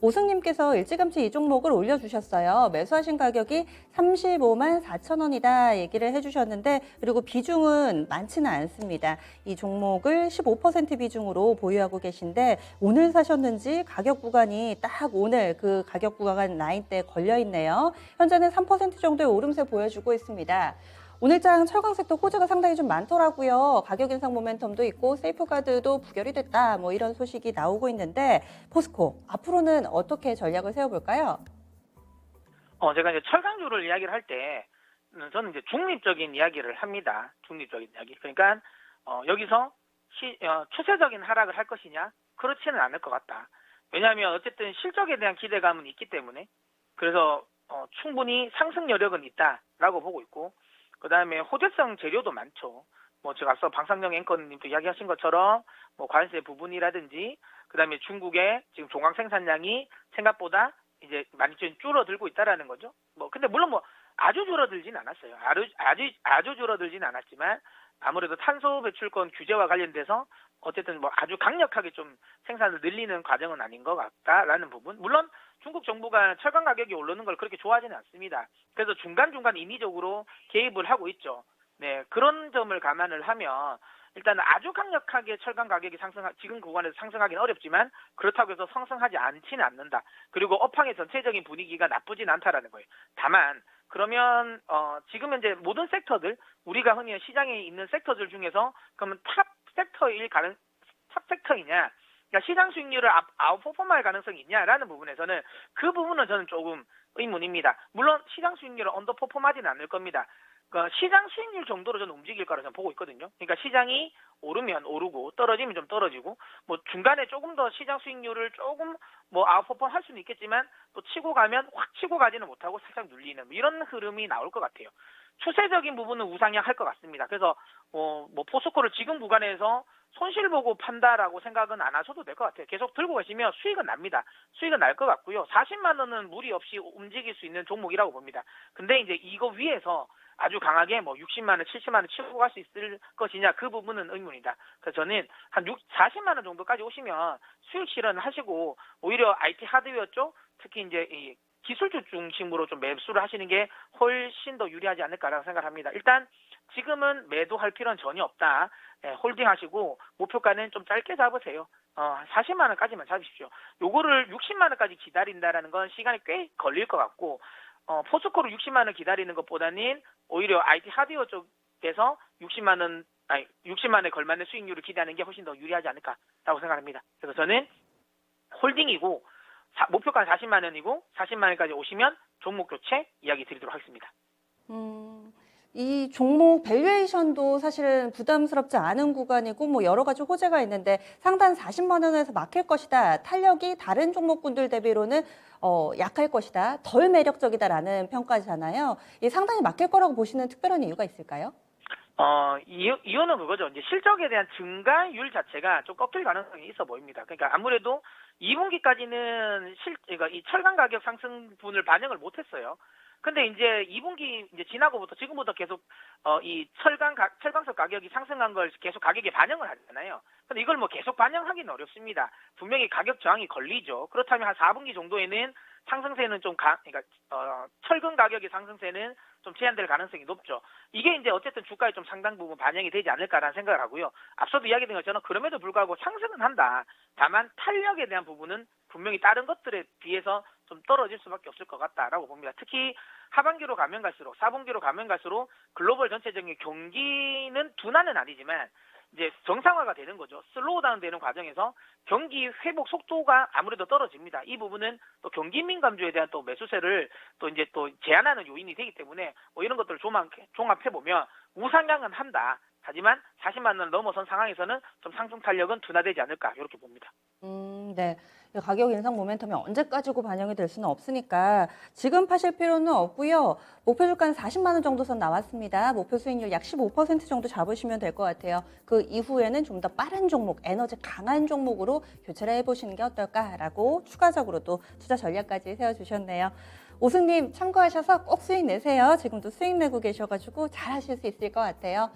오승님께서 일찌감치 이 종목을 올려주셨어요. 매수하신 가격이 35만 4천 원이다 얘기를 해주셨는데 그리고 비중은 많지는 않습니다. 이 종목을 15% 비중으로 보유하고 계신데 오늘 사셨는지 가격 구간이 딱 오늘 그 가격 구간 라인대에 걸려있네요. 현재는 3% 정도의 오름세 보여주고 있습니다. 오늘장 철강 섹터 호재가 상당히 좀 많더라고요. 가격 인상 모멘텀도 있고 세이프가드도 부결이 됐다. 뭐 이런 소식이 나오고 있는데 포스코 앞으로는 어떻게 전략을 세워볼까요? 제가 이제 철강주를 이야기를 할 때 저는 이제 중립적인 이야기를 합니다. 중립적인 이야기. 그러니까 여기서 추세적인 하락을 할 것이냐? 그렇지는 않을 것 같다. 왜냐하면 어쨌든 실적에 대한 기대감은 있기 때문에 그래서 충분히 상승 여력은 있다라고 보고 있고 그다음에 호재성 재료도 많죠. 뭐 제가 앞서 방상영 앵커님도 이야기하신 것처럼 뭐 관세 부분이라든지 그다음에 중국의 지금 종강 생산량이 생각보다 이제 많이 좀 줄어들고 있다라는 거죠. 뭐 근데 물론 뭐 아주 줄어들진 않았어요. 아주 줄어들진 않았지만 아무래도 탄소 배출권 규제와 관련돼서 어쨌든 뭐 아주 강력하게 좀 생산을 늘리는 과정은 아닌 것 같다라는 부분. 물론 중국 정부가 철강 가격이 오르는 걸 그렇게 좋아하지는 않습니다. 그래서 중간중간 인위적으로 개입을 하고 있죠. 네, 그런 점을 감안을 하면 일단 아주 강력하게 철강 가격이 지금 구간에서 상승하기는 어렵지만 그렇다고 해서 상승하지 않지는 않는다. 그리고 업황의 전체적인 분위기가 나쁘진 않다라는 거예요. 다만 그러면 지금 현재 모든 섹터들 우리가 흔히 시장에 있는 섹터들 중에서 그러면 탑 섹터이냐? 그러니까 시장 수익률을 아웃퍼폼할 가능성이 있냐라는 부분에서는 그 부분은 저는 조금 의문입니다. 물론 시장 수익률을 언더퍼폼하지는 않을 겁니다. 그러니까 시장 수익률 정도로 저는 움직일 거라 저는 보고 있거든요. 그러니까 시장이 오르면 오르고 떨어지면 좀 떨어지고 뭐 중간에 조금 더 시장 수익률을 조금 뭐 아웃퍼폼 할 수는 있겠지만 또 치고 가면 확 치고 가지는 못하고 살짝 눌리는 이런 흐름이 나올 것 같아요. 추세적인 부분은 우상향할 것 같습니다. 그래서 뭐 포스코를 지금 구간에서 손실 보고 판다라고 생각은 안 하셔도 될 것 같아요. 계속 들고 가시면 수익은 납니다. 수익은 날 것 같고요. 40만 원은 무리 없이 움직일 수 있는 종목이라고 봅니다. 근데 이제 이거 위에서 아주 강하게 뭐 60만 원, 70만 원 치고 갈 수 있을 것이냐 그 부분은 의문이다. 그래서 저는 한 40만 원 정도까지 오시면 수익 실현하시고 오히려 IT 하드웨어 쪽 특히 이제 이 기술주 중심으로 좀 매수를 하시는 게 훨씬 더 유리하지 않을까라고 생각합니다. 일단 지금은 매도할 필요는 전혀 없다. 홀딩하시고 목표가는 좀 짧게 잡으세요. 40만 원까지만 잡으십시오. 요거를 60만 원까지 기다린다라는 건 시간이 꽤 걸릴 것 같고 포스코로 60만 원 기다리는 것보다는 오히려 IT 하드웨어 쪽에서 60만 원에 걸맞는 수익률을 기대하는 게 훨씬 더 유리하지 않을까라고 생각합니다. 그래서 저는 홀딩이고 목표가는 40만 원이고 40만 원까지 오시면 종목 교체 이야기 드리도록 하겠습니다. 이 종목 밸류에이션도 사실은 부담스럽지 않은 구간이고 뭐 여러 가지 호재가 있는데 상단 40만 원에서 막힐 것이다. 탄력이 다른 종목군들 대비로는 약할 것이다. 덜 매력적이다라는 평가잖아요. 이 상단이 막힐 거라고 보시는 특별한 이유가 있을까요? 이유는 그거죠. 이제 실적에 대한 증가율 자체가 좀 꺾일 가능성이 있어 보입니다. 그러니까 아무래도 2분기까지는 그러니까 이 철강 가격 상승분을 반영을 못했어요. 근데 이제 2분기 이제 지나고부터 지금부터 계속 이 철강석 가격이 상승한 걸 계속 가격에 반영을 하잖아요. 근데 이걸 뭐 계속 반영하기는 어렵습니다. 분명히 가격 저항이 걸리죠. 그렇다면 한 4분기 정도에는 상승세는 그러니까 철근 가격의 상승세는 좀 제한될 가능성이 높죠. 이게 이제 어쨌든 주가에 좀 상당 부분 반영이 되지 않을까라는 생각을 하고요. 앞서도 이야기된 것처럼 그럼에도 불구하고 상승은 한다. 다만 탄력에 대한 부분은 분명히 다른 것들에 비해서 좀 떨어질 수밖에 없을 것 같다라고 봅니다. 특히 하반기로 가면 갈수록 4분기로 가면 갈수록 글로벌 전체적인 경기는 둔화는 아니지만 이제 정상화가 되는 거죠. 슬로우다운 되는 과정에서 경기 회복 속도가 아무래도 떨어집니다. 이 부분은 또 경기 민감주에 대한 또 매수세를 또 이제 또 제한하는 요인이 되기 때문에 뭐 이런 것들을 종합해 보면 우상향은 한다. 하지만 40만 원을 넘어선 상황에서는 좀 상승 탄력은 둔화되지 않을까 이렇게 봅니다. 네. 가격 인상 모멘텀이 언제까지고 반영이 될 수는 없으니까 지금 파실 필요는 없고요. 목표 주가는 40만 원 정도 선 나왔습니다. 목표 수익률 약 15% 정도 잡으시면 될 것 같아요. 그 이후에는 좀 더 빠른 종목, 에너지 강한 종목으로 교체를 해보시는 게 어떨까라고 추가적으로 또 투자 전략까지 세워주셨네요. 오승님 참고하셔서 꼭 수익 내세요. 지금도 수익 내고 계셔가지고 잘 하실 수 있을 것 같아요.